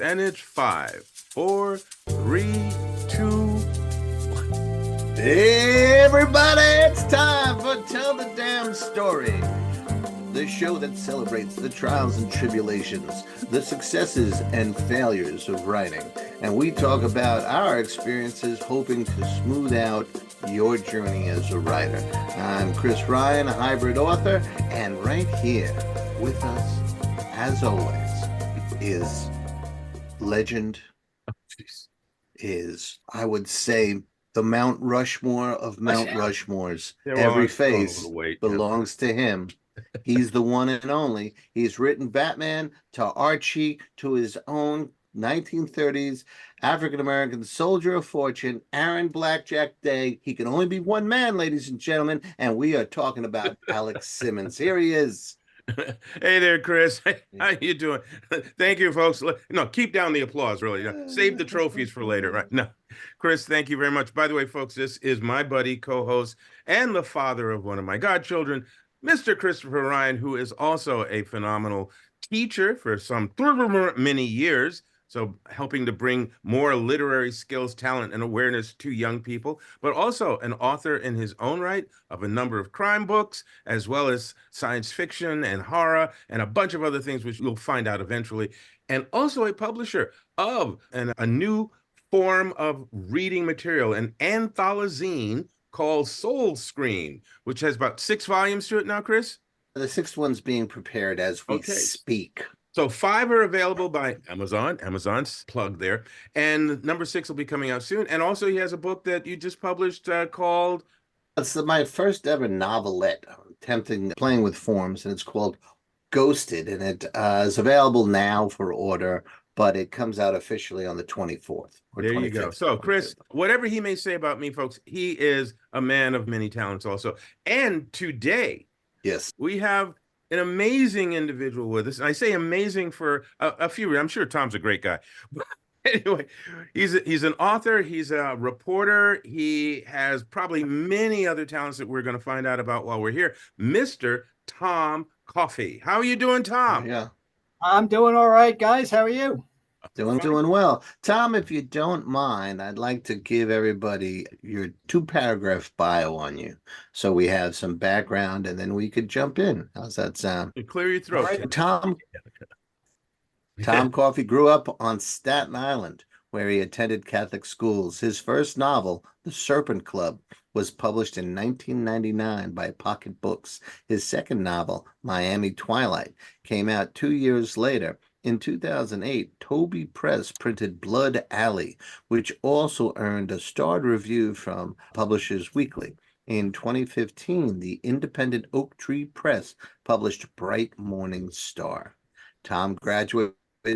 And it's 5, 4, 3, 2, 1. Hey everybody, it's time for Tell the Damn Story, the show that celebrates the trials and tribulations, the successes and failures of writing. And we talk about our experiences, hoping to smooth out your journey as a writer. I'm Chris Ryan, a hybrid author, and right here with us, as always, is legend, is, I would say, the Mount Rushmore of Mount Rushmores. Yeah, well, Every I'm throwing a face little weight, belongs to him. He's the one and only. He's written Batman to Archie to his own 1930s African-American soldier of fortune, Aaron Blackjack Day. He can only be one man, ladies and gentlemen, and we are talking about Alex Simmons. Here he is. Hey there, Chris. How you doing? Thank you, folks. No, keep down the applause, really. Save the trophies for later, right? No, Chris, thank you very much. By the way, folks, this is my buddy, co-host, and the father of one of my godchildren, Mr. Christopher Ryan, who is also a phenomenal teacher for some many years. So helping to bring more literary skills, talent, and awareness to young people, but also an author in his own right of a number of crime books, as well as science fiction and horror, and a bunch of other things, which you'll find out eventually. And also a publisher of a new form of reading material, an anthologine called Soul Scream, which has about 6 volumes to it now, Chris? The 6th one's being prepared as we speak. So 5 are available by Amazon. Amazon's plug there. And number 6 will be coming out soon. And also he has a book that you just published called... It's my first ever novelette, playing with forms, and it's called Ghosted. And it is available now for order, but it comes out officially on the 24th. There you go. So Chris, whatever he may say about me, folks, he is a man of many talents also. And today, yes, we have an amazing individual with us. And I say amazing for a few reasons. I'm sure Tom's a great guy. But anyway, he's an author. He's a reporter. He has probably many other talents that we're going to find out about while we're here. Mr. Tom Coffey. How are you doing, Tom? Yeah. I'm doing all right, guys. How are you? Doing well. Tom, if you don't mind, I'd like to give everybody your 2-paragraph bio on you, so we have some background, and then we could jump in. How's that sound? Clear your throat. Right. Tom Coffey grew up on Staten Island, where he attended Catholic schools. His first novel, The Serpent Club, was published in 1999 by Pocket Books. His second novel, Miami Twilight, came out 2 years later. In 2008, Toby Press printed Blood Alley, which also earned a starred review from Publishers Weekly. In 2015, the independent Oak Tree Press published Bright Morning Star. Tom graduated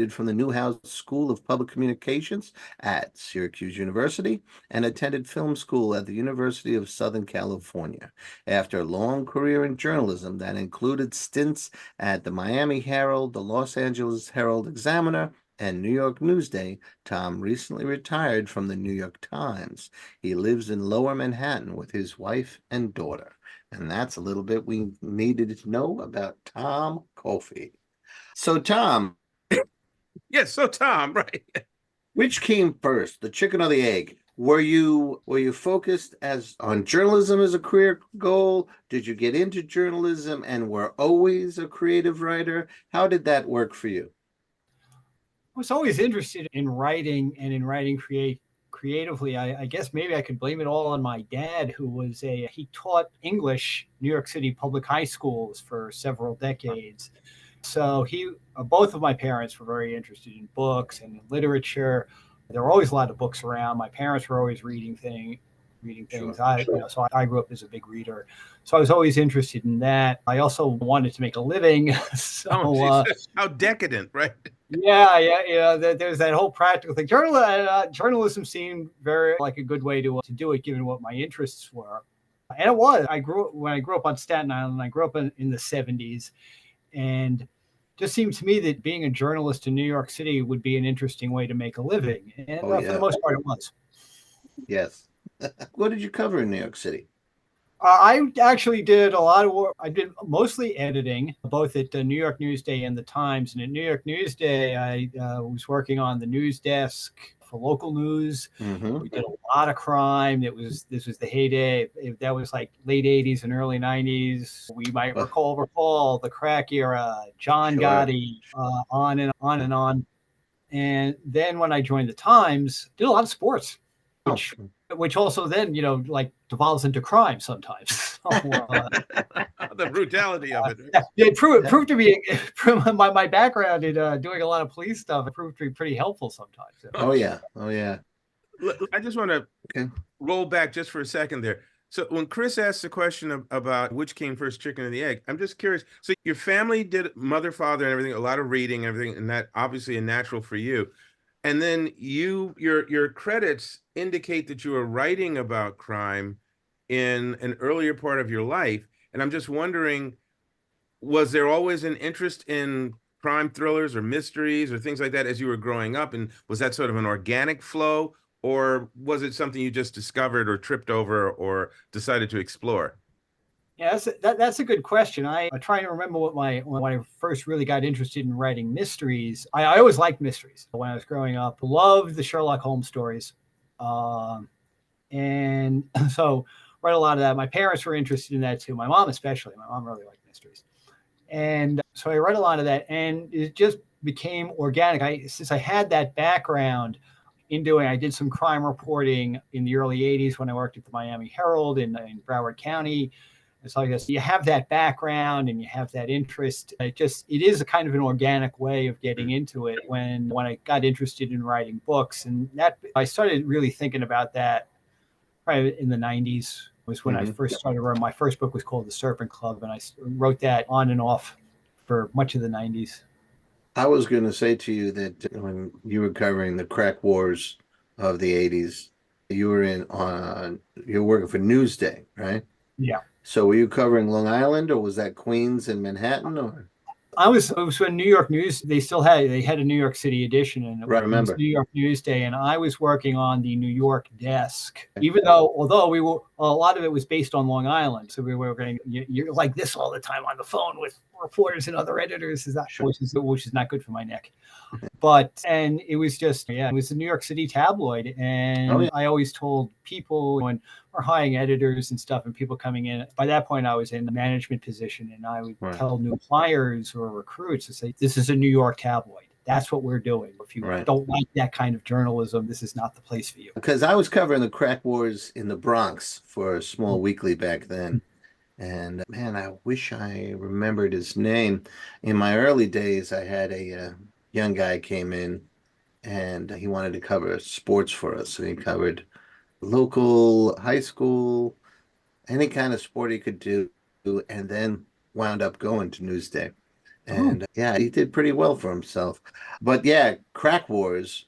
from the Newhouse School of Public Communications at Syracuse University and attended film school at the University of Southern California. After a long career in journalism that included stints at the Miami Herald, the Los Angeles Herald Examiner, and New York Newsday, Tom recently retired from the New York Times. He lives in Lower Manhattan with his wife and daughter. And that's a little bit we needed to know about Tom Coffey. So, Tom, yes, so Tom, right. Which came first, the chicken or the egg? Were you focused on journalism as a career goal? Did you get into journalism and were always a creative writer? How did that work for you? I was always interested in writing and in writing creatively. I guess maybe I could blame it all on my dad, he taught English, New York City public high schools for several decades. So both of my parents were very interested in books and in literature. There were always a lot of books around. My parents were always reading things. Sure. So I grew up as a big reader. So I was always interested in that. I also wanted to make a living. How decadent, right? Yeah. There's that whole practical thing. Journalism seemed very like a good way to do it, given what my interests were. And it was. When I grew up on Staten Island, I grew up in the 70s. And just seemed to me that being a journalist in New York City would be an interesting way to make a living. And for the most part, it was. Yes. What did you cover in New York City? I actually did a lot of work. I did mostly editing, both at the New York Newsday and the Times. And at New York Newsday, I was working on the news desk for local news. Mm-hmm. We did a lot of crime. This was the heyday. That was like late '80s and early '90s. We might recall the crack era, John Sure. Gotti, on and on and on. And then when I joined the Times, did a lot of sports, which also then, like devolves into crime sometimes. So, the brutality of it. It proved to be my background in doing a lot of police stuff. It proved to be pretty helpful sometimes. Oh yeah. I just want to roll back just for a second there. So when Chris asked the question about which came first, chicken or the egg, I'm just curious. So your family did mother, father, and everything, a lot of reading, and everything, and that obviously a natural for you. And then your credits indicate that you were writing about crime in an earlier part of your life. And I'm just wondering, was there always an interest in crime thrillers or mysteries or things like that as you were growing up? And was that sort of an organic flow, or was it something you just discovered or tripped over or decided to explore? Yeah, that's a good question. I'm trying to remember when I first really got interested in writing mysteries. I always liked mysteries when I was growing up. Loved the Sherlock Holmes stories, and so read a lot of that. My parents were interested in that too. My mom especially. My mom really liked mysteries, and so I read a lot of that, and it just became organic. Since I had that background I did some crime reporting in the early '80s when I worked at the Miami Herald in Broward County. So I guess you have that background and you have that interest. It is a kind of an organic way of getting into it. When I got interested in writing books, and that I started really thinking about that probably in the '90s was when I first started writing. My first book was called The Serpent Club, and I wrote that on and off for much of the '90s. I was going to say to you that when you were covering the crack wars of the '80s, you were you're working for Newsday, right? Yeah. So were you covering Long Island, or was that Queens and Manhattan, or? It was when New York News, they had a New York City edition, and it was New York Newsday, and I was working on the New York desk, although a lot of it was based on Long Island. So we were going, you're like this all the time on the phone with reporters and other editors, which is not good for my neck. And it was it was the New York City tabloid. And I always told people when we're hiring editors and stuff and people coming in, by that point I was in the management position, and I would tell new hires or recruits to say, this is a New York tabloid. That's what we're doing. If you don't like that kind of journalism, this is not the place for you. Because I was covering the crack wars in the Bronx for a small weekly back then. And man, I wish I remembered his name. In my early days, I had a young guy came in, and he wanted to cover sports for us. So he covered local high school, any kind of sport he could do, and then wound up going to Newsday. And he did pretty well for himself. But yeah, crack wars,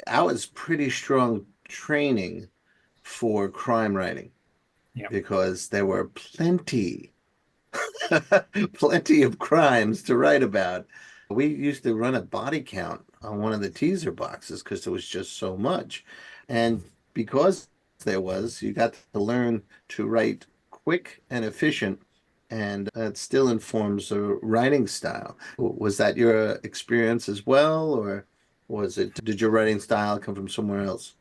I was pretty strong training for crime writing because there were plenty of crimes to write about. We used to run a body count on one of the teaser boxes because there was just so much. And because you got to learn to write quick and efficient, and it still informs the writing style. Was that your experience as well, or did your writing style come from somewhere else?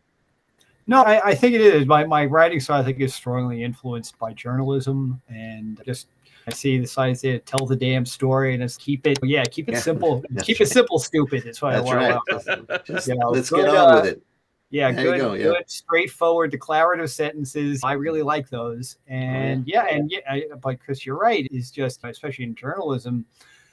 No, I think it is. My writing style, I think, is strongly influenced by journalism, and I see the signs there, tell the damn story, and just keep it simple. Keep it simple, stupid. That's why I want to. Let's get on with it. Yeah, good, straightforward, declarative sentences. I really like those. And but Chris, you're right. It's just, especially in journalism,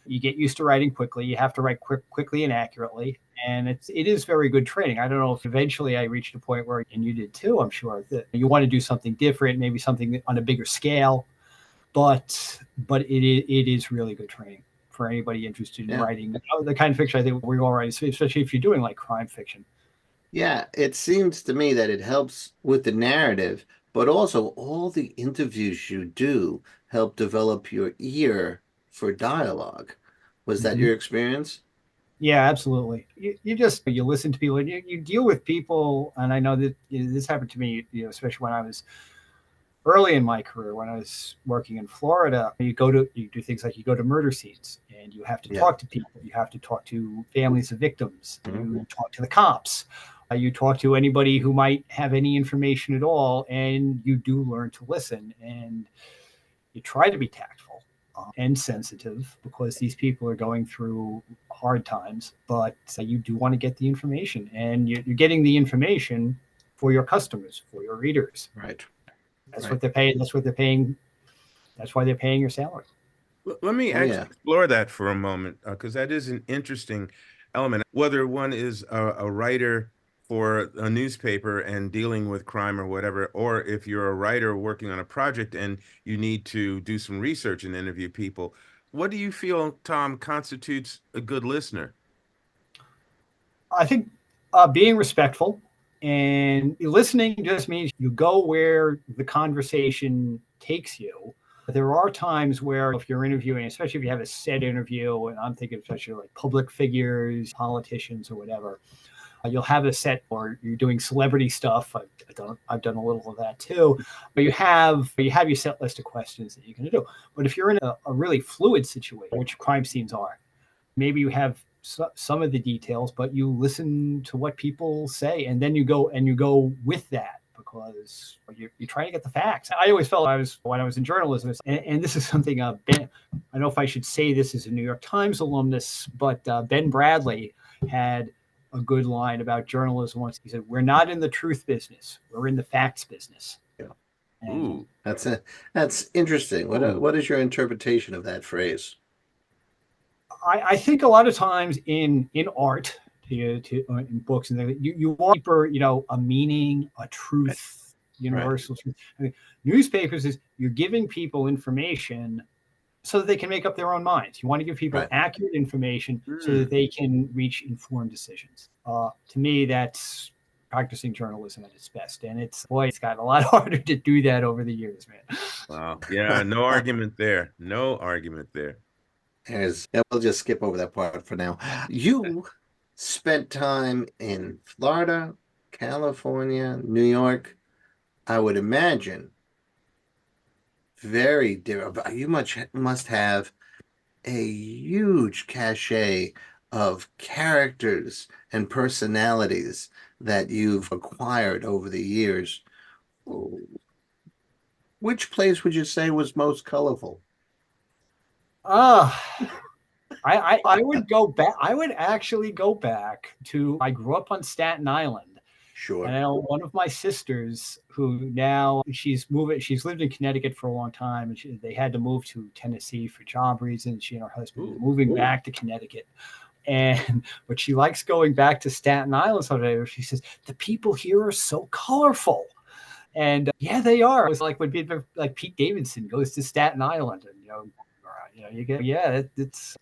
you get used to writing quickly. You have to write quickly and accurately. And it is very good training. I don't know if eventually I reached a point where, and you did too, I'm sure, that you want to do something different, maybe something on a bigger scale. But it is really good training for anybody interested in writing the kind of fiction I think we all write, especially if you're doing like crime fiction. Yeah, it seems to me that it helps with the narrative, but also all the interviews you do help develop your ear for dialogue. Was that your experience? Yeah, absolutely. You listen to people, and you deal with people, and I know that this happened to me, especially when I was early in my career when I was working in Florida, you do things like you go to murder scenes and you have to talk to people. You have to talk to families of victims. You talk to the cops. You talk to anybody who might have any information at all, and you do learn to listen. And you try to be tactful and sensitive because these people are going through hard times, but you do want to get the information, and you're getting the information for your customers, for your readers. Right. That's what they're paying. That's what they're paying. That's why they're paying your salary. Let me actually explore that for a moment, because that is an interesting element. Whether one is a writer for a newspaper and dealing with crime or whatever, or if you're a writer working on a project and you need to do some research and interview people, what do you feel, Tom, constitutes a good listener? I think being respectful, and listening just means you go where the conversation takes you. There are times where if you're interviewing, especially if you have a set interview, and I'm thinking especially like public figures, politicians or whatever, you'll have a set, or you're doing celebrity stuff. I've done a little of that too, but you have your set list of questions that you're going to do. But if you're in a really fluid situation, which crime scenes are, maybe you have some of the details, but you listen to what people say, and then you go with that, because you're trying to get the facts. I always felt when I was in journalism, and this is something Ben, I don't know if I should say this as a New York Times alumnus, but Ben Bradley had a good line about journalism once. He said, "We're not in the truth business; we're in the facts business." Yeah. Ooh, that's interesting. What is your interpretation of that phrase? I think a lot of times in art, in books and things, you want for a meaning, a truth, universal truth. I mean, newspapers is you're giving people information so that they can make up their own minds. You want to give people accurate information so that they can reach informed decisions. To me, that's practicing journalism at its best, and it's gotten a lot harder to do that over the years, man. wow. Yeah, no argument there. No argument there. We'll just skip over that part for now. You spent time in Florida, California, New York. I would imagine very different. You must have a huge cachet of characters and personalities that you've acquired over the years. Which place would you say was most colorful? I would go back. I would actually go back to, I grew up on Staten Island. Sure. And I know one of my sisters, who now she's lived in Connecticut for a long time, and they had to move to Tennessee for job reasons. She and her husband are moving back to Connecticut. But she likes going back to Staten Island someday. She says, the people here are so colorful. And yeah, they are. It was like when people like Pete Davidson goes to Staten Island, and you get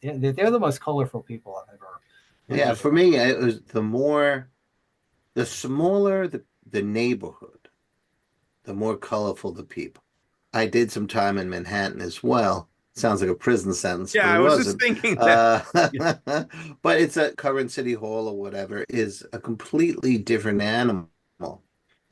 they're the most colorful people I've ever. Yeah, for me, it was the smaller the neighborhood, the more colorful the people. I did some time in Manhattan as well. Sounds like a prison sentence. Yeah, I was just thinking that. But it's a current City Hall or whatever is a completely different animal.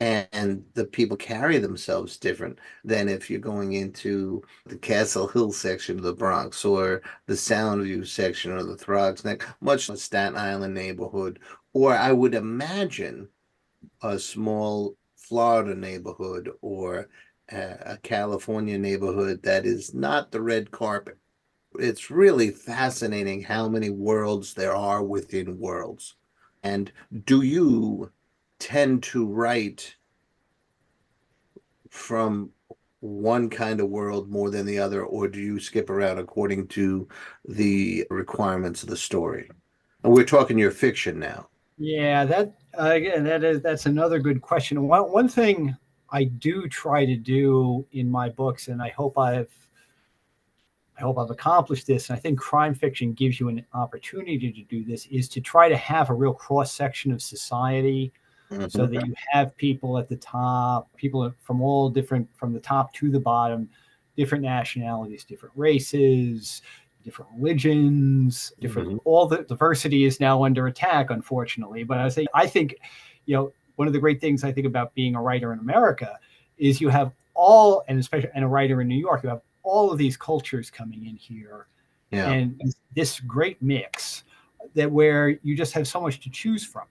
And the people carry themselves different than if you're going into the Castle Hill section of the Bronx or the Soundview section or the Throgs Neck, much like Staten Island neighborhood, or I would imagine a small Florida neighborhood or a California neighborhood that is not the red carpet. It's really fascinating how many worlds there are within worlds. And do you tend to write from one kind of world more than the other, or do you skip around according to the requirements of the story? And we're talking your fiction now. Yeah, that's another good question. One thing I do try to do in my books, and I hope I've accomplished this, and I think crime fiction gives you an opportunity to do this, is to try to have a real cross section of society. So that you have people at the top, people from all different, from the top to the bottom, different nationalities, different races, different religions, different. All the diversity is now under attack, unfortunately. But I think, one of the great things I think about being a writer in America is you have and especially and a writer in New York, you have all of these cultures coming in here, Yeah. and this great mix that where you just have so much to choose from.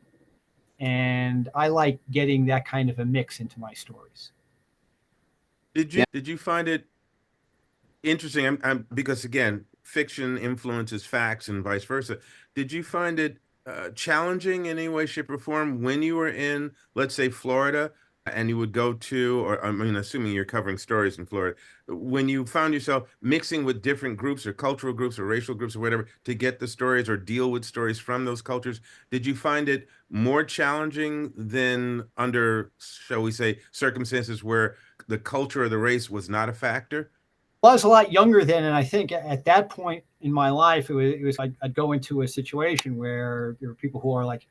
And I like getting that kind of a mix into my stories. Did you find it interesting? Because again, fiction influences facts and vice versa. Did you find it challenging in any way, shape, or form when you were in, let's say, Florida, and you would go to, or I mean, assuming you're covering stories in Florida, when you found yourself mixing with different groups or cultural groups or racial groups or whatever to get the stories or deal with stories from those cultures, did you find it more challenging than under, shall we say, circumstances where the culture or the race was not a factor? Well, I was a lot younger then, and I think at that point in my life, it was I'd go into a situation where there were people who are like,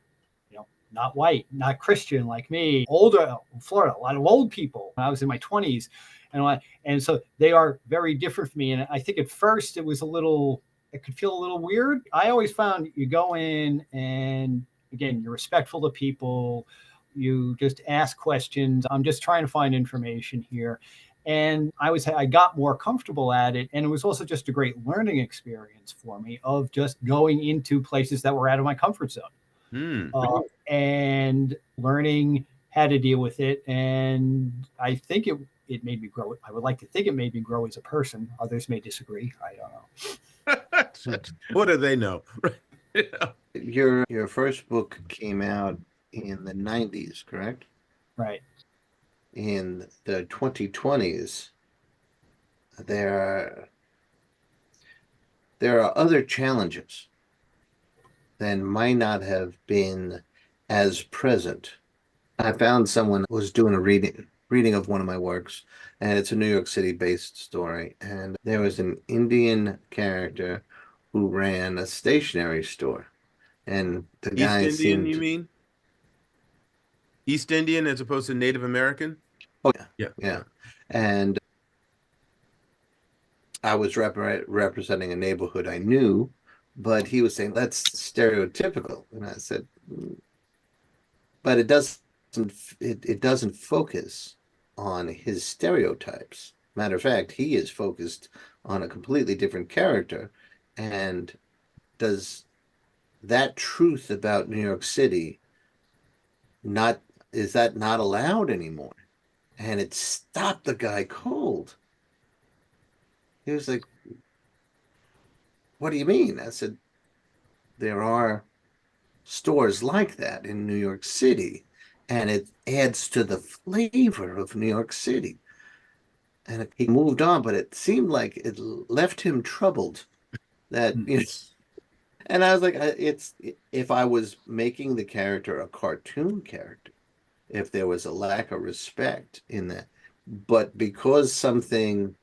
not white, not Christian like me, older, Florida, a lot of old people. I was in my 20s, and so they are very different from me. And I think at first it could feel a little weird. I always found you go in and again, you're respectful to people. You just ask questions. I'm just trying to find information here. And I got more comfortable at it. And it was also just a great learning experience for me of just going into places that were out of my comfort zone. And learning how to deal with it. And I think it made me grow. I would like to think it made me grow as a person. Others may disagree. I don't know. What do they know? Your first book came out in the 90s, correct? Right. In the 2020s, there are other challenges that might not have been as present. I found someone who was doing a reading of one of my works, and it's a New York City based story. And there was an Indian character who ran a stationery store. And the guy East Indian, seemed you mean? East Indian as opposed to Native American? Oh, Yeah. yeah. And I was representing a neighborhood I knew, but he was saying that's stereotypical. And I said, but it doesn't focus on his stereotypes. Matter of fact, he is focused on a completely different character. And does that truth about New York City is that not allowed anymore? And it stopped the guy cold. He was like, what do you mean? I said, there are stores like that in New York City, and it adds to the flavor of New York City. And he moved on, but it seemed like it left him troubled. That and I was like, it's if I was making the character a cartoon character, if there was a lack of respect in that, but because something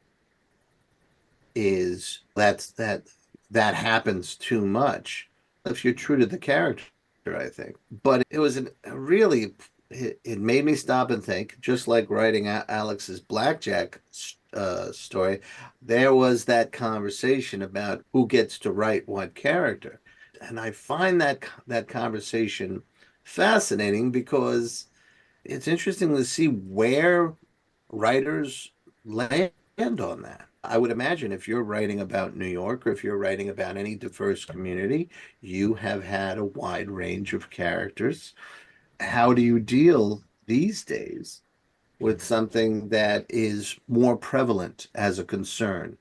is that happens too much, if you're true to the character, I think. But it was it made me stop and think, just like writing Alex's Blackjack story. There was that conversation about who gets to write what character. And I find that conversation fascinating because it's interesting to see where writers land on that. I would imagine if you're writing about New York or if you're writing about any diverse community, you have had a wide range of characters. How do you deal these days with something that is more prevalent as a concern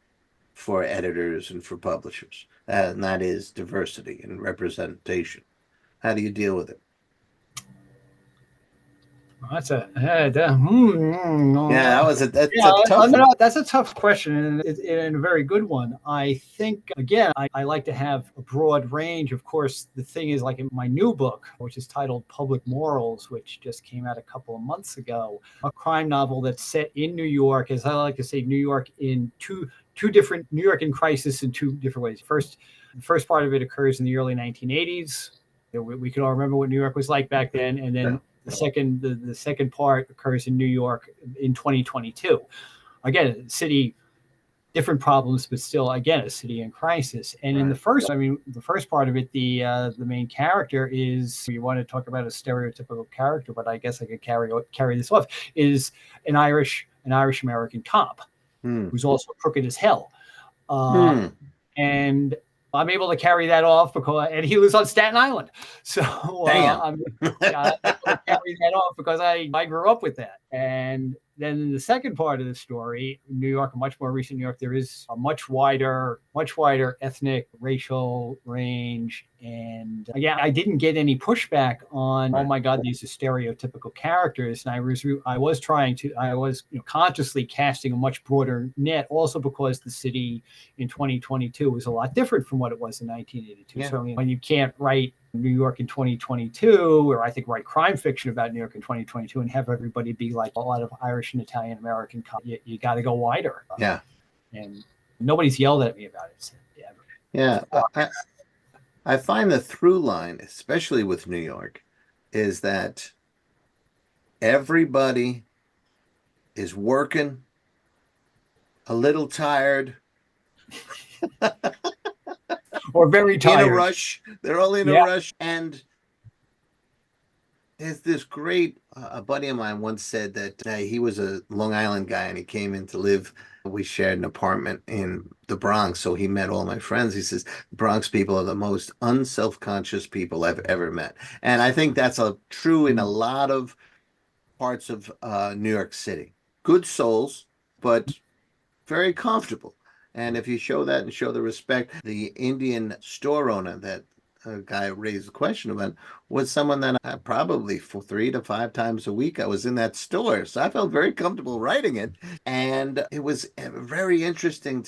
for editors and for publishers? And that is diversity and representation. How do you deal with it? That's a that's a tough question and a very good one. I think again, I like to have a broad range. Of course, the thing is, like in my new book, which is titled Public Morals, which just came out a couple of months ago, a crime novel that's set in New York, as I like to say, New York in two different New York in crisis in two different ways. The first part of it occurs in the early 1980s. We can all remember what New York was like back then, and then the second part occurs in New York in 2022. Again, city, different problems, but still, again, a city in crisis. And in the first part of it, the main character is, you want to talk about a stereotypical character, but I guess I could carry this off, is an an Irish American cop Hmm. who's also crooked as hell. Hmm. And I'm able to carry that off and he lives on Staten Island. So Damn. I'm able to carry that off because I grew up with that. And then in the second part of the story, New York, much more recent New York, there is a much wider ethnic, racial range. And again, I didn't get any pushback on, oh my God, these are stereotypical characters. And I was consciously casting a much broader net, also because the city in 2022 was a lot different from what it was in 1982. Yeah. Certainly when you can't write New York in 2022, or I think write crime fiction about New York in 2022 and have everybody be like a lot of Irish and Italian American cops, you got to go wider. Yeah. And nobody's yelled at me about it. Yeah. I find the through line, especially with New York, is that everybody is working, a little tired, or very tired. in a rush. They're all in a rush. And there's this great, a buddy of mine once said that he was a Long Island guy and he came in to live. We shared an apartment in the Bronx, so he met all my friends. He says, Bronx people are the most unself-conscious people I've ever met. And I think that's true in a lot of parts of New York City. Good souls, but very comfortable. And if you show that and show the respect, the Indian store owner that a guy raised a question about was someone that I probably for 3 to 5 times a week I was in that store. So I felt very comfortable writing it. And it was very interesting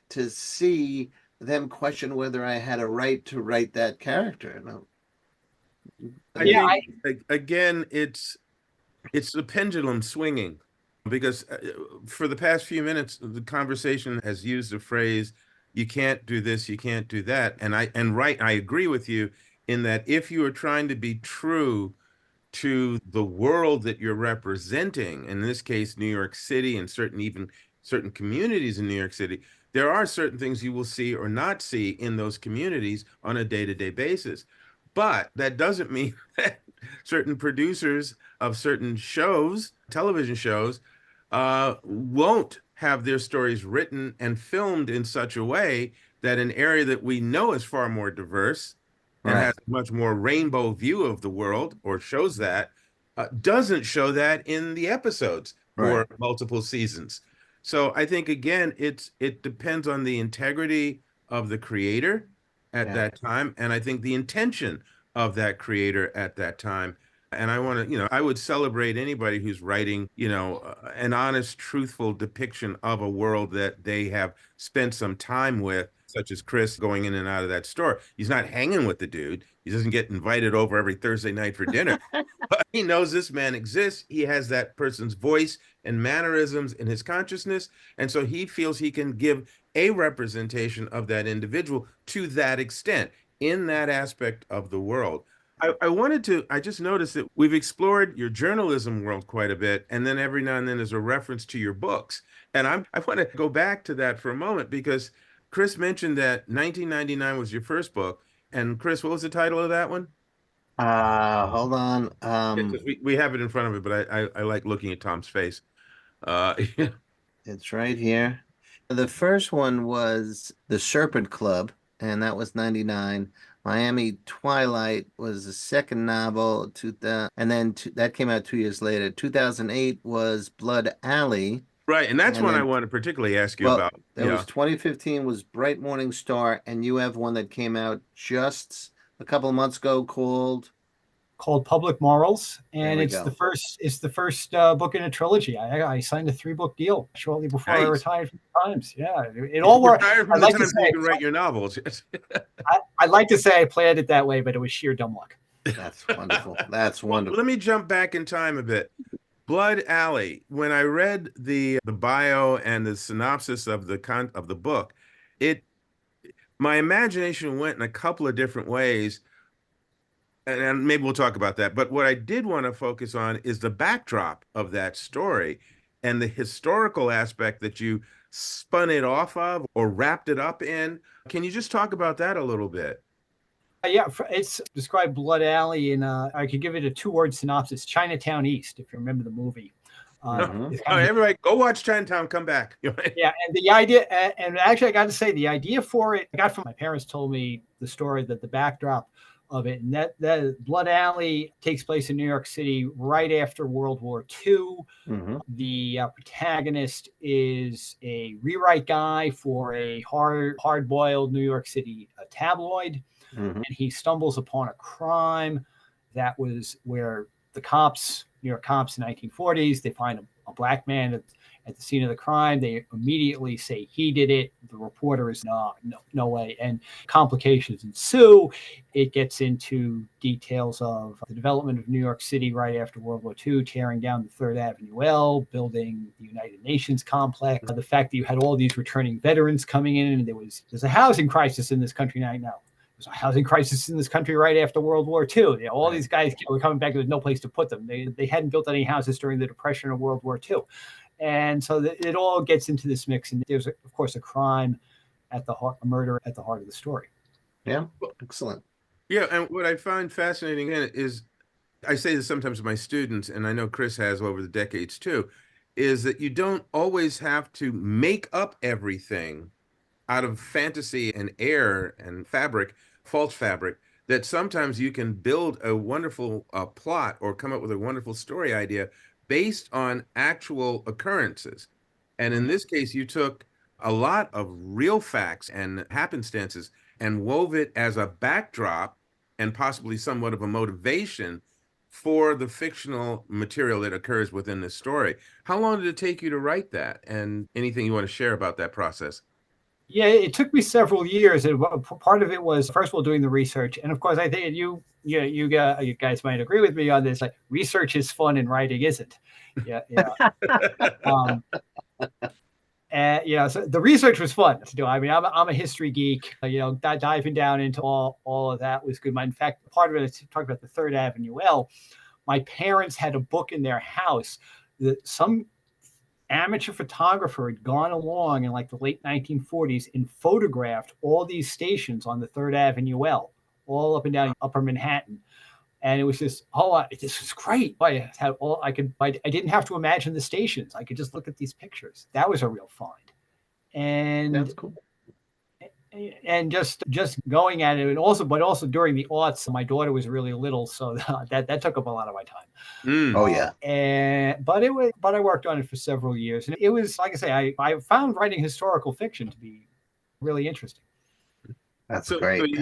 to see them question whether I had a right to write that character. I think, again, it's the pendulum swinging, because for the past few minutes, the conversation has used the phrase, you can't do this, you can't do that. And I agree with you in that if you are trying to be true to the world that you're representing, in this case, New York City, and certain communities in New York City, there are certain things you will see or not see in those communities on a day-to-day basis. But that doesn't mean that certain producers of certain shows, television shows, won't have their stories written and filmed in such a way that an area that we know is far more diverse and has a much more rainbow view of the world, or shows that, doesn't show that in the episodes for multiple seasons. So I think, again, it depends on the integrity of the creator at that time, and I think the intention of that creator at that time. And I want to, I would celebrate anybody who's writing, an honest, truthful depiction of a world that they have spent some time with, such as Chris going in and out of that store. He's not hanging with the dude. He doesn't get invited over every Thursday night for dinner. But he knows this man exists. He has that person's voice and mannerisms in his consciousness. And so he feels he can give a representation of that individual to that extent in that aspect of the world. I just noticed that we've explored your journalism world quite a bit, and then every now and then there's a reference to your books. And I want to go back to that for a moment, because Chris mentioned that 1999 was your first book. And Chris, what was the title of that one? Hold on. We have it in front of it, but I like looking at Tom's face. It's right here. The first one was The Serpent Club, and that was 99. Miami Twilight was the second novel, and then that came out 2 years later. 2008 was Blood Alley. Right, and that's one I want to particularly ask you about. There was 2015 was Bright Morning Star, and you have one that came out just a couple of months ago called Public Morals, and it's the first book in a trilogy. I signed a 3-book deal shortly before I retired from the Times. Yeah, it all worked. Retired from the Times so you can write your novels. I'd like to say I planned it that way, but it was sheer dumb luck. That's wonderful. That's wonderful. Let me jump back in time a bit. Blood Alley. When I read the bio and the synopsis of the book, my imagination went in a couple of different ways. And maybe we'll talk about that. But what I did want to focus on is the backdrop of that story and the historical aspect that you spun it off of or wrapped it up in. Can you just talk about that a little bit? Yeah, it's described Blood Alley, and I could give it a 2-word synopsis: Chinatown East, if you remember the movie. Mhm. Oh, everybody, go watch Chinatown. Come back. Yeah, and the idea, and actually, I got to say, the idea for it, I got from my parents. Told me the story, that the backdrop of it, and that Blood Alley takes place in New York City right after World War II. Mhm. The protagonist is a rewrite guy for a hard-boiled New York City tabloid, Mhm. and he stumbles upon a crime that was where the cops, New York cops in the 1940s, they find a black man at the scene of the crime. They immediately say he did it. The reporter is no way, and complications ensue. It gets into details of the development of New York City right after World War II, tearing down the Third Avenue L, building the United Nations complex. The fact that you had all these returning veterans coming in, and there's a housing crisis in this country right now. There's a housing crisis in this country right after World War II. All these guys were coming back. There was no place to put them. They hadn't built any houses during the Depression or World War II. And so it all gets into this mix. And there's, of course, a crime at the heart, a murder at the heart of the story. Yeah, excellent. Yeah, and what I find fascinating in it is, I say this sometimes to my students, and I know Chris has over the decades too, is that you don't always have to make up everything out of fantasy and air and fabric, false fabric, that sometimes you can build a wonderful plot or come up with a wonderful story idea based on actual occurrences. And in this case, you took a lot of real facts and happenstances and wove it as a backdrop and possibly somewhat of a motivation for the fictional material that occurs within this story. How long did it take you to write that? And anything you want to share about that process? Yeah, it took me several years. And part of it was, first of all, doing the research. And of course, I think you guys might agree with me on this. Like, research is fun and writing isn't. Yeah, yeah. And so the research was fun to do. I mean, I'm a history geek. Diving down into all of that was good. In fact, part of it is to talk about the Third Avenue L. My parents had a book in their house that some amateur photographer had gone along in like the late 1940s and photographed all these stations on the Third Avenue L, all up and down Upper Manhattan. And it was just, this was great. I didn't have to imagine the stations. I could just look at these pictures. That was a real find. And That's cool. And just going at it, but also during the aughts, my daughter was really little, so that took up a lot of my time. Oh yeah. But I worked on it for several years, and it was, like I say, I found writing historical fiction to be really interesting. That's So great.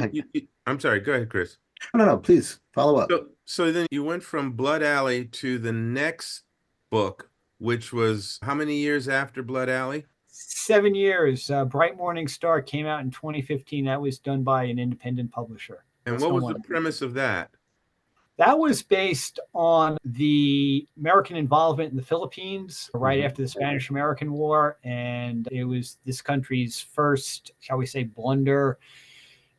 I'm sorry, go ahead, Chris. No, please follow up. So then you went from Blood Alley to the next book, which was how many years after Blood Alley? 7 years. Bright Morning Star came out in 2015. That was done by an independent publisher. And what was the premise of that? That was based on the American involvement in the Philippines right after the Spanish-American War. And it was this country's first, shall we say, blunder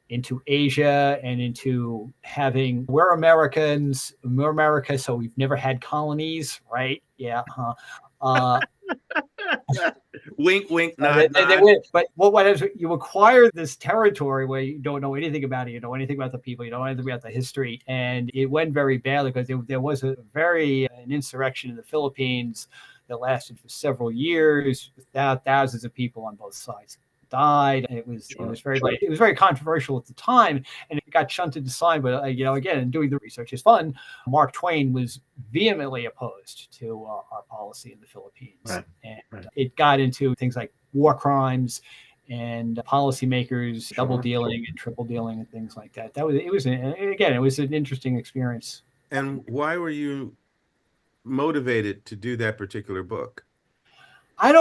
into Asia and into we're Americans, we're America, so we've never had colonies, right? Yeah. Wink, wink, nod, nod. But what is, you acquire this territory where you don't know anything about it, you don't know anything about the people, you don't know anything about the history, and it went very badly because there was an insurrection in the Philippines that lasted for several years, without thousands of people on both sides died. It was very controversial at the time, and it got shunted aside. But again, doing the research is fun. Mark Twain was vehemently opposed to our policy in the Philippines, and it got into things like war crimes and policymakers double dealing and triple dealing and things like that. It was an interesting experience. And why were you motivated to do that particular book? I'd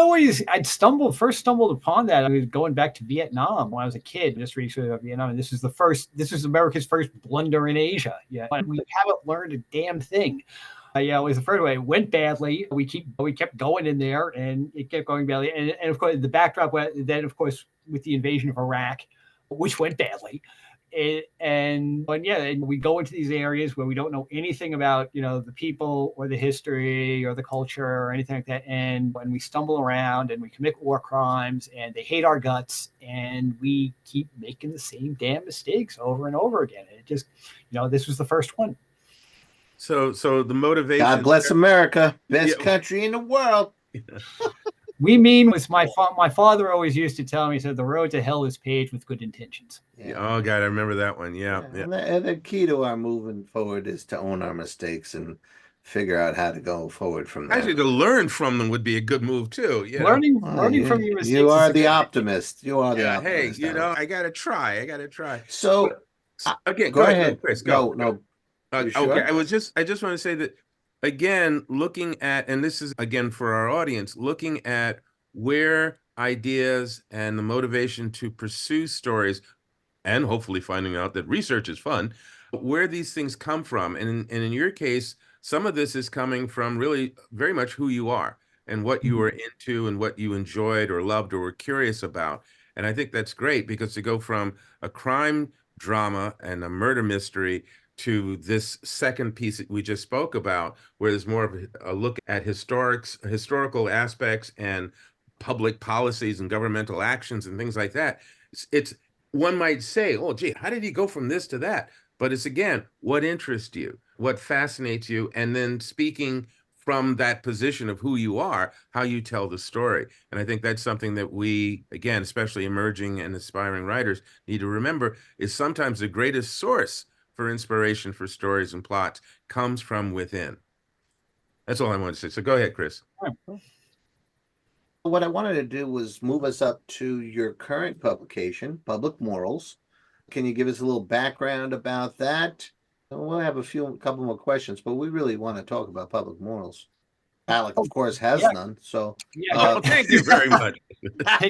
first stumbled upon that. I was going back to Vietnam when I was a kid, just researching about Vietnam. And this is America's first blunder in Asia. Yeah. But we haven't learned a damn thing. It was the first way. It went badly. We kept going in there, and it kept going badly. And of course, the backdrop then, of course, with the invasion of Iraq, which went badly. And we go into these areas where we don't know anything about, the people or the history or the culture or anything like that. And when we stumble around and we commit war crimes and they hate our guts and we keep making the same damn mistakes over and over again. And it just, this was the first one. So the motivation. God bless America, best Yeah. country in the world. We mean was my father always used to tell me, he said, the road to hell is paved with good intentions. Yeah. Oh God, I remember that one. Yeah. Yeah. And the key to our moving forward is to own our mistakes and figure out how to go forward from there. Actually, to learn from them would be a good move too. Learning you, from your mistakes. You are is the optimist. You are the yeah. optimist. Hey, I gotta try. I gotta try. So Again, go ahead, Chris. Go. Go. No. You Okay. sure? I just want to say that again, looking at, and this is again for our audience, looking at where ideas and the motivation to pursue stories, and hopefully finding out that research is fun, where these things come from. And in your case, some of this is coming from really very much who you are and what you were into and what you enjoyed or loved or were curious about. And I think that's great, because to go from a crime drama and a murder mystery to this second piece that we just spoke about, where there's more of a look at historical aspects and public policies and governmental actions and things like that. It's one might say, oh, gee, how did he go from this to that? But it's again, what interests you, what fascinates you, and then speaking from that position of who you are, how you tell the story. And I think that's something that we, again, especially emerging and aspiring writers, need to remember is sometimes the greatest source for inspiration for stories and plots comes from within. That's all I wanted to say. So go ahead, Chris. What I wanted to do was move us up to your current publication, Public Morals. Can you give us a little background about that? We'll have a couple more questions, but we really want to talk about Public Morals. Alex, of course, has none. So, thank you very much.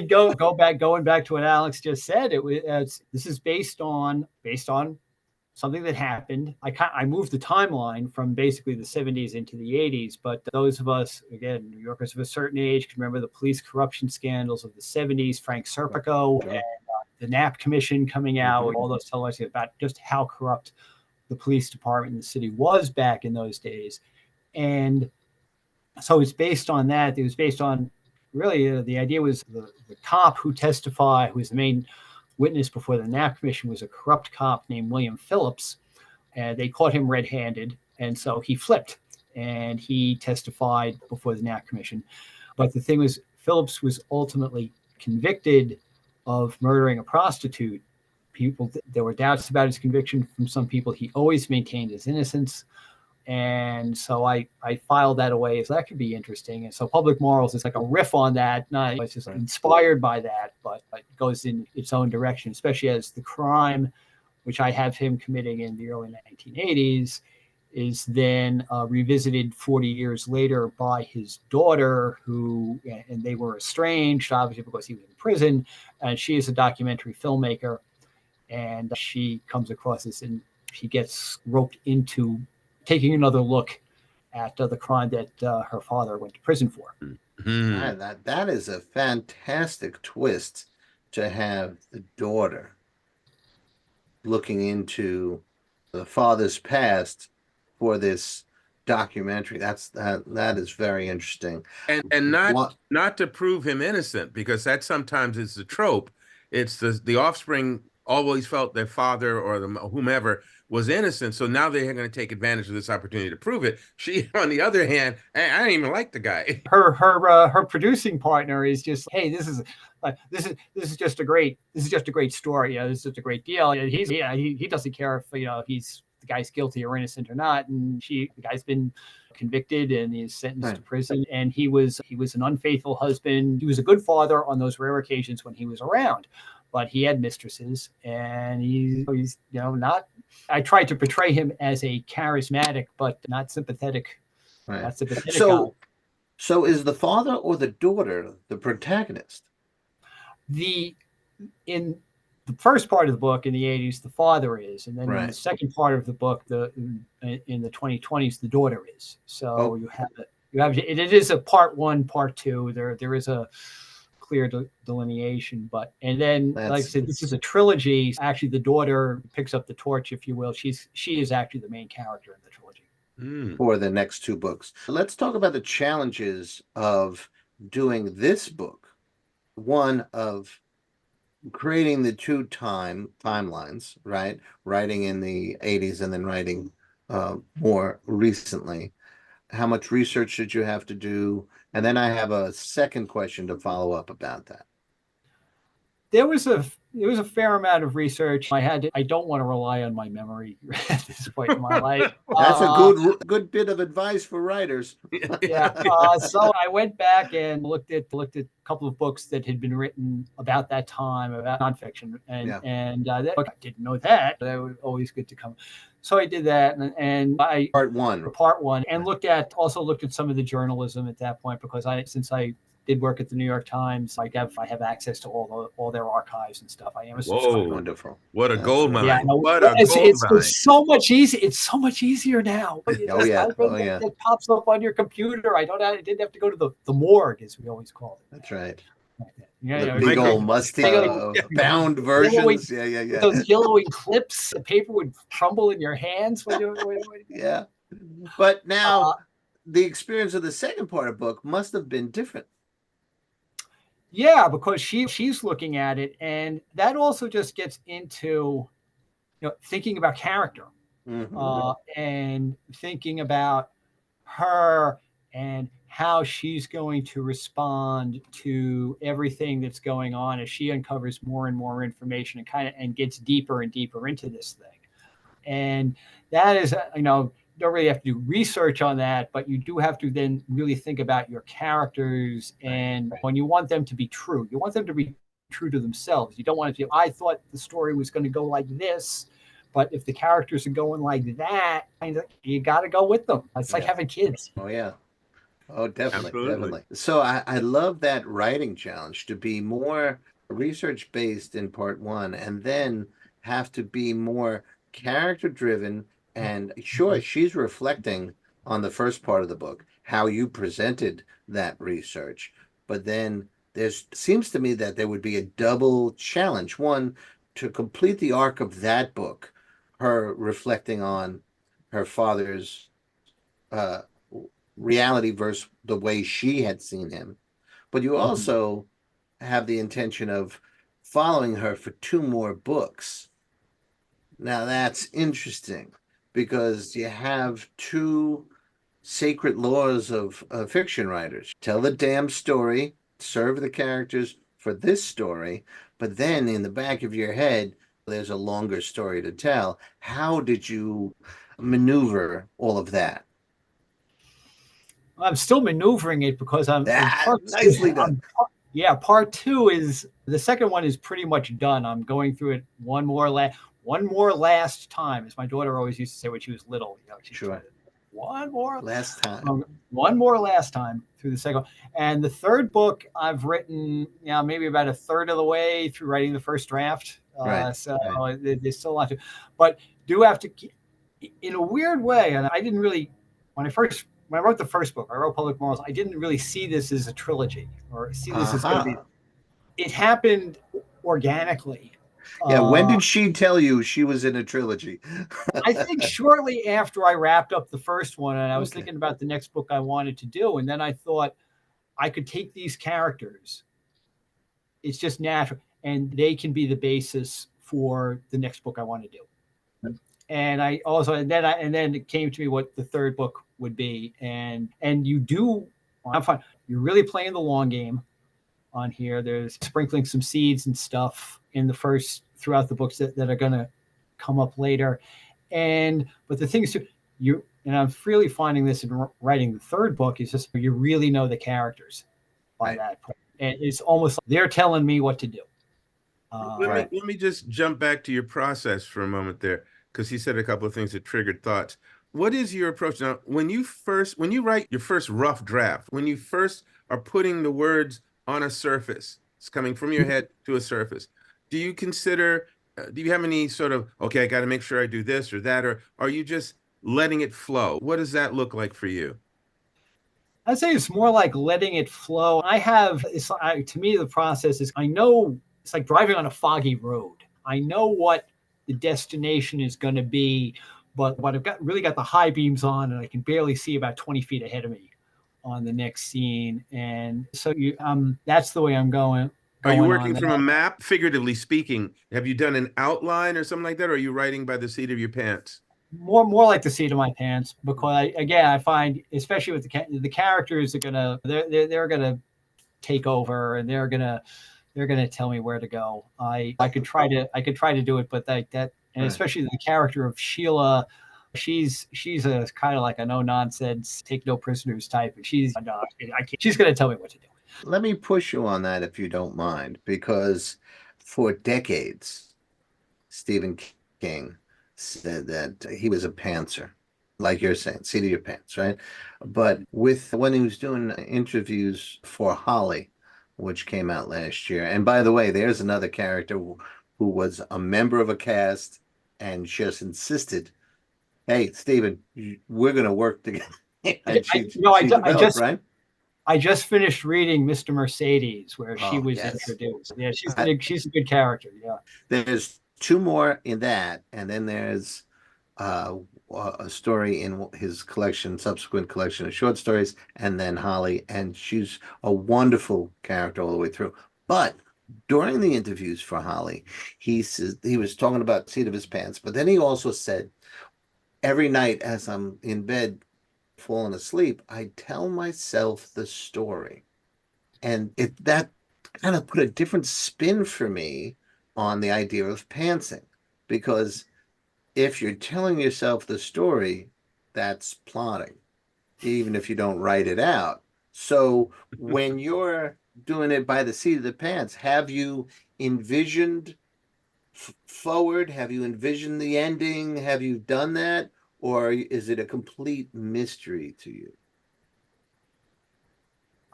Going back to what Alex just said, this is based on something that happened. I moved the timeline from basically the 70s into the 80s, but those of us, again, New Yorkers of a certain age, can remember the police corruption scandals of the 70s, Frank Serpico, and the Knack Commission coming out, all those televisions about just how corrupt the police department in the city was back in those days. And so it's based on that. It was based on really the idea was the cop who testified, who was the main witness before the Knack Commission, was a corrupt cop named William Phillips, and they caught him red-handed, and so he flipped and he testified before the Knack Commission. But the thing was, Phillips was ultimately convicted of murdering a prostitute. There were doubts about his conviction from some people. He always maintained his innocence. And so I filed that away, so that could be interesting. And so Public Morals is like a riff on that. It's just inspired by that, but it goes in its own direction, especially as the crime, which I have him committing in the early 1980s, is then revisited 40 years later by his daughter, and they were estranged, obviously, because he was in prison. And she is a documentary filmmaker, and she comes across this, and she gets roped into taking another look at the crime that her father went to prison for. Man, that is a fantastic twist, to have the daughter looking into the father's past for this documentary. That is very interesting. And not to prove him innocent, because that sometimes is the trope. It's the offspring always felt their father or whomever was innocent, so now they're going to take advantage of this opportunity to prove it. She, on the other hand, I don't even like the guy. Her producing partner is just, hey, this is just a great story. This is just a great deal. He doesn't care if the guy's guilty or innocent or not. And the guy's been convicted and is sentenced to prison. And he was an unfaithful husband. He was a good father on those rare occasions when he was around, but he had mistresses, and he's not. I tried to portray him as a charismatic but not sympathetic. Right. Not sympathetic. So is the father or the daughter the protagonist? In the first part of the book in the 80s, the father is, and then in the second part of the book, in the 2020s, the daughter is. So you have it is a part one, part two. There is a clear delineation, and then like I said, this is a trilogy. Actually, the daughter picks up the torch, if you will. She is actually the main character in the trilogy for the next two books. Let's talk about the challenges of doing this book. One of creating the two timelines, right? Writing in the 80s and then writing more recently. How much research did you have to do? And then I have a second question to follow up about that. There was a fair amount of research. I don't want to rely on my memory at this point in my life. That's a good bit of advice for writers. Yeah. So I went back and looked at a couple of books that had been written about that time, about nonfiction, and that book, I didn't know that. That was always good to come. So I did that, and I Part one, and looked at some of the journalism at that point, because since I did work at the New York Times, I have access to all their archives and stuff. I am a subscriber. Wonderful. What a gold mine. Yeah, what a gold mine. It's so much easier. It's so much easier now. That pops up on your computer. I didn't have to go to the morgue, as we always call it. That's right. Yeah, big old musty bound versions. Yeah. Those yellowing clips, the paper would crumble in your hands. Yeah. But now the experience of the second part of the book must have been different. Yeah, because she's looking at it, and that also just gets into thinking about character, and thinking about her and how she's going to respond to everything that's going on as she uncovers more and more information and gets deeper and deeper into this thing. And that is, don't really have to do research on that, but you do have to then really think about your characters. And when you want them to be true, you want them to be true to themselves. You don't want to I thought the story was going to go like this, but if the characters are going like that, you got to go with them. It's like having kids. Oh, yeah. Oh, definitely. So I love that writing challenge, to be more research based in part one, and then have to be more character driven. And sure, she's reflecting on the first part of the book, how you presented that research. But then seems to me that there would be a double challenge. One, to complete the arc of that book, her reflecting on her father's reality versus the way she had seen him. But you also have the intention of following her for 2 more books. Now that's interesting, because you have 2 sacred laws of fiction writers. Tell the damn story, serve the characters for this story, but then in the back of your head, there's a longer story to tell. How did you maneuver all of that? I'm still maneuvering it, because nicely done. Part 2 is the second one is pretty much done. I'm going through it one more last time, as my daughter always used to say when she was little. Sure. One more last time. One more last time through the second one. And the third book I've written, maybe about a third of the way through writing the first draft. There's still a lot to, but do have to, in a weird way. And I didn't really, when I wrote the first book, I wrote Public Morals, I didn't really see this as a trilogy, or see this as going to be. It happened organically. Yeah, when did she tell you she was in a trilogy? I think shortly after I wrapped up the first one, and I was thinking about the next book I wanted to do, and then I thought I could take these characters. It's just natural, and they can be the basis for the next book I want to do. And I also, and then it came to me what the third book would be, and you do. I'm fine. You're really playing the long game on here. There's sprinkling some seeds and stuff in the throughout the books that are going to come up later. But the thing is, and I'm really finding this in writing the third book, is just you really know the characters by that point. And it's almost like they're telling me what to do. Let me just jump back to your process for a moment there, because he said a couple of things that triggered thoughts. What is your approach now? When you write your first rough draft, when you first are putting the words on a surface, it's coming from your head to a surface, do you consider, do you have any sort of, okay, I got to make sure I do this or that, or are you just letting it flow? What does that look like for you? I'd say it's more like letting it flow. To me, the process is, I know it's like driving on a foggy road. I know what the destination is going to be, but I've really got the high beams on, and I can barely see about 20 feet ahead of me on the next scene. And so that's the way I'm going. Are you working from a map, figuratively speaking? Have you done an outline or something like that? Or are you writing by the seat of your pants? more like the seat of my pants, because I find, especially with the characters are gonna they're gonna take over, and they're gonna tell me where to go. I could try to do it, but that and especially the character of Sheila, she's a kind of like a no nonsense, take no prisoners type, and she's no, I can't, she's gonna tell me what to do. Let me push you on that if you don't mind, because for decades, Stephen King said that he was a pantser, like you're saying, seat of your pants, right? But when he was doing interviews for Holly, which came out last year, and by the way, there's another character who was a member of a cast and just insisted, "Hey, Stephen, we're going to work together." And she developed, right? I just finished reading Mr. Mercedes, where she was introduced. Yeah, she's a good character. Yeah. There's two more in that, and then there's a story in his subsequent collection of short stories, and then Holly, and she's a wonderful character all the way through. But during the interviews for Holly, he was talking about the seat of his pants, but then he also said, every night as I'm in bed falling asleep, I tell myself the story. And that kind of put a different spin for me on the idea of pantsing, because if you're telling yourself the story, that's plotting, even if you don't write it out. So when you're doing it by the seat of the pants, have you envisioned forward? Have you envisioned the ending? Have you done that? Or is it a complete mystery to you?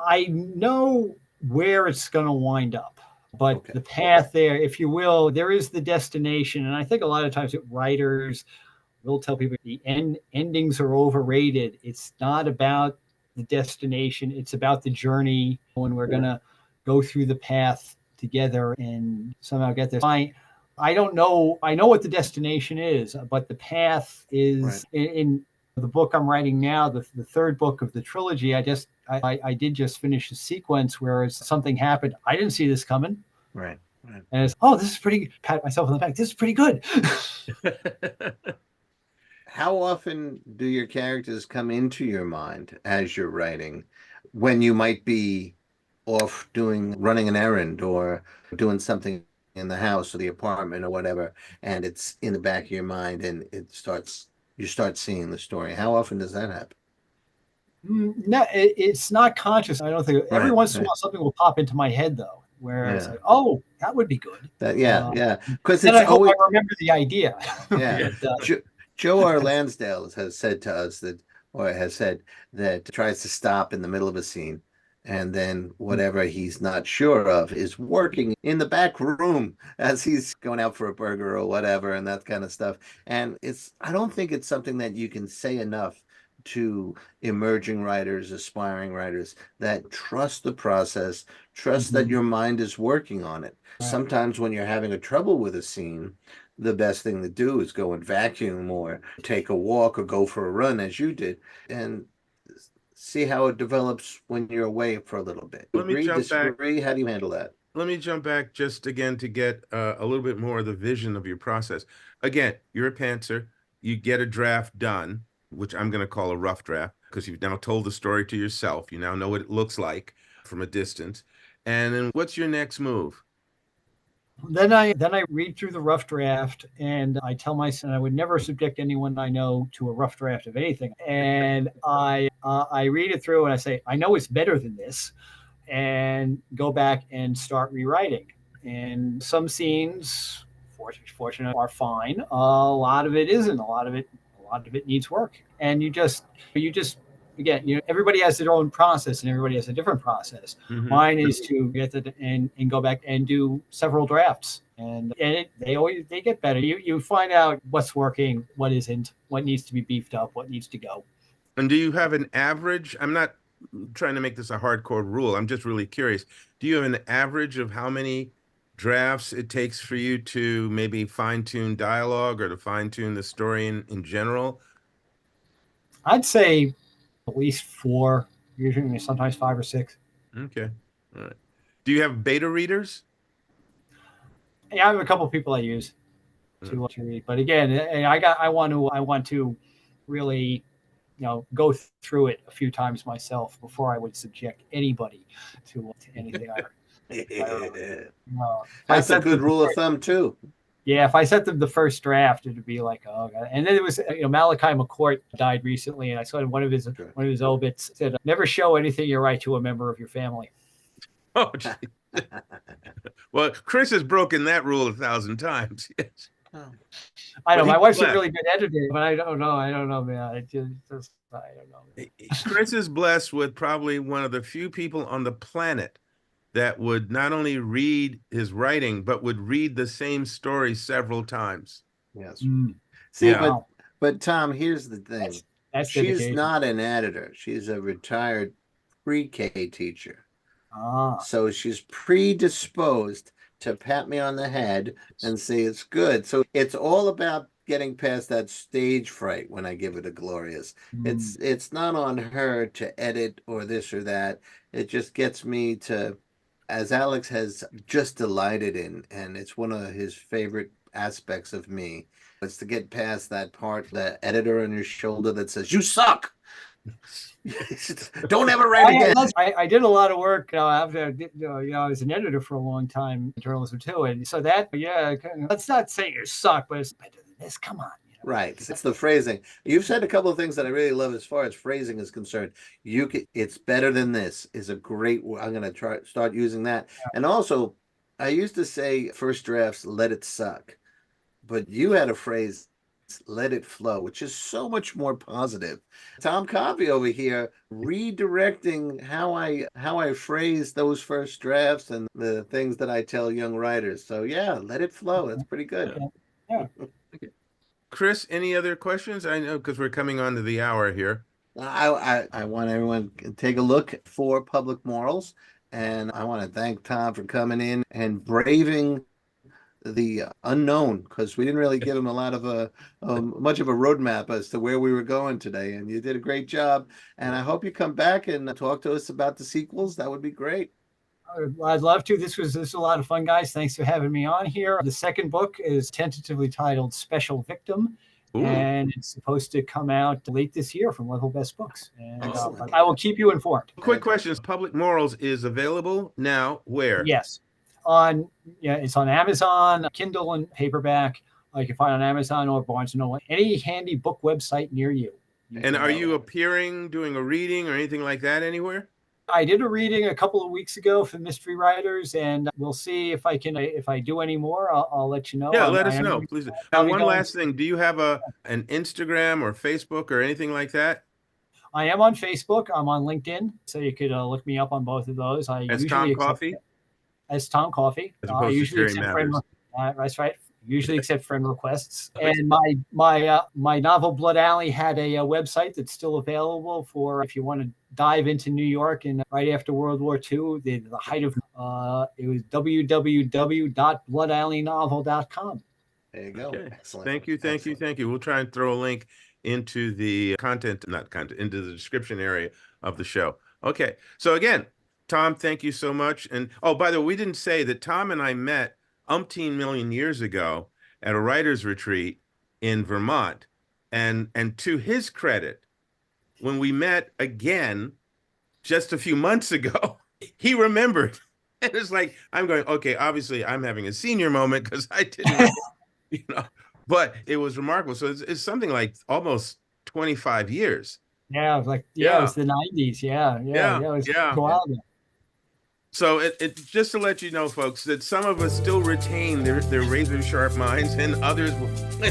I know where it's going to wind up, but the path there, if you will, there is the destination. And I think a lot of times writers will tell people the endings are overrated. It's not about the destination. It's about the journey, when we're going to go through the path together and somehow get there. I don't know. I know what the destination is, but the path is in the book I'm writing now, the third book of the trilogy. I did just finish a sequence where something happened. I didn't see this coming. Right. And it's, this is pretty, pat myself on the back. This is pretty good. How often do your characters come into your mind as you're writing, when you might be off running an errand or doing something in the house or the apartment or whatever, and it's in the back of your mind and you start seeing the story? How often does that happen? No, it's not conscious. I don't think. Every once in a while something will pop into my head, though, where it's like, oh, that would be good. Because then I hope I remember the idea. Joe R. Lansdale has said to us that tries to stop in the middle of a scene, and then whatever he's not sure of is working in the back room as he's going out for a burger or whatever, and that kind of stuff. And I don't think it's something that you can say enough to emerging writers, aspiring writers, that trust the process, trust that your mind is working on it. Sometimes when you're having a trouble with a scene, the best thing to do is go and vacuum or take a walk or go for a run, as you did, and see how it develops when you're away for a little bit. Disagree? How do you handle that? Let me jump back just again to get a little bit more of the vision of your process. Again, you're a pantser. You get a draft done, which I'm going to call a rough draft, because you've now told the story to yourself. You now know what it looks like from a distance. And then what's your next move? Then I read through the rough draft, and I tell myself I would never subject anyone I know to a rough draft of anything. And I read it through and I say, I know it's better than this, and go back and start rewriting. And some scenes, fortunately, are fine. A lot of it isn't. A lot of it needs work. And you just again, everybody has their own process, and everybody has a different process. Mm-hmm. Mine is to get and go back and do several drafts, and they get better. You find out what's working, what isn't, what needs to be beefed up, what needs to go. And do you have an average? I'm not trying to make this a hardcore rule. I'm just really curious. Do you have an average of how many drafts it takes for you to maybe fine-tune dialogue or to fine-tune the story in general? I'd say at least 4, usually sometimes 5 or 6. Okay. All right. Do you have beta readers? Yeah, I have a couple of people I use. to read. But again, and I want to really, go through it a few times myself before I would subject anybody to anything I read. That's a good rule of thumb too. Yeah, if I sent them the first draft, it'd be like, oh God. And then it was, Malachi McCourt died recently, and I saw one of his obits said, "Never show anything you write to a member of your family." Oh, geez. Well, Chris has broken that rule 1,000 times. Yes. I know my wife's a really good editor, but I don't know, man. I don't know. Chris is blessed with probably one of the few people on the planet that would not only read his writing, but would read the same story several times. Yes. See, Yeah. but Tom, here's the thing. That's she's dedication. Not an editor. She's a retired pre-K teacher. So she's predisposed to pat me on the head and say it's good. So it's all about getting past that stage fright when I give it a glorious. It's not on her to edit or this or that. It just gets me to, as Alex has just delighted in, and it's one of his favorite aspects of me, it's to get past that part, the editor on your shoulder that says, "You suck. Don't ever write again." I did a lot of work. After I was an editor for a long time in journalism too, and so that, let's not say you suck, but it's better than this. Come on. Right. It's the phrasing. You've said a couple of things that I really love as far as phrasing is concerned. It's better than this is a great. I'm going to start using that. Yeah. And also, I used to say first drafts, let it suck, but you had a phrase, let it flow, which is so much more positive. Tom Coffey over here redirecting how I phrase those first drafts and the things that I tell young writers. So yeah, let it flow. That's pretty good. Yeah. Okay. Chris, any other questions? I know because we're coming on to the hour here. I want everyone to take a look for Public Morals, and I want to thank Tom for coming in and braving the unknown, because we didn't really give him a lot of much of a roadmap as to where we were going today, and you did a great job. And I hope you come back and talk to us about the sequels. That would be great. I'd love to. This was a lot of fun, guys. Thanks for having me on here. The second book is tentatively titled Special Victim. Ooh. And it's supposed to come out late this year from Level Best Books. And I will keep you informed. Quick questions. Public Morals is available now where? Yes. It's on Amazon, Kindle and paperback. You can find it on Amazon or Barnes & Noble, any handy book website near you. And are you appearing, doing a reading or anything like that anywhere? I did a reading a couple of weeks ago for mystery writers, and we'll see if I can. If I do any more, I'll let you know. Yeah, let us know, please. And one last thing: do you have an Instagram or Facebook or anything like that? I am on Facebook. I'm on LinkedIn, so you could look me up on both of those. As Tom Coffey. As Tom Coffey. As opposed to Jerry Matters. That's right. Usually accept friend requests. And my novel Blood Alley had a website that's still available for if you want to dive into New York and right after World War II, the height of it was www.bloodalleynovel.com. There you go. Okay. Excellent. Thank you. We'll try and throw a link into the into the description area of the show. Okay. So again, Tom, thank you so much. And by the way, we didn't say that Tom and I met umpteen million years ago at a writer's retreat in Vermont. And to his credit, when we met again just a few months ago, he remembered. And it's like, I'm going, okay, obviously I'm having a senior moment because I didn't, but it was remarkable. So it's something like almost 25 years. Yeah, it was it was the 90s. Yeah. It was a while ago. So it just to let you know, folks, that some of us still retain their razor sharp minds, and others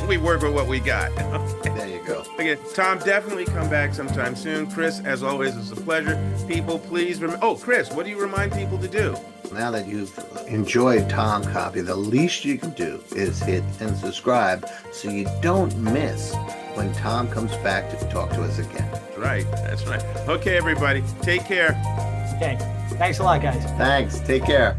we work with what we got. There you go. Again, Tom, definitely come back sometime soon. Chris, as always, it's a pleasure. People, please remember. Chris, what do you remind people to do? Now that you've enjoyed Tom Coffey, the least you can do is hit and subscribe so you don't miss when Tom comes back to talk to us again. That's right. Okay, everybody, take care. Okay. Thanks a lot, guys. Thanks. Take care.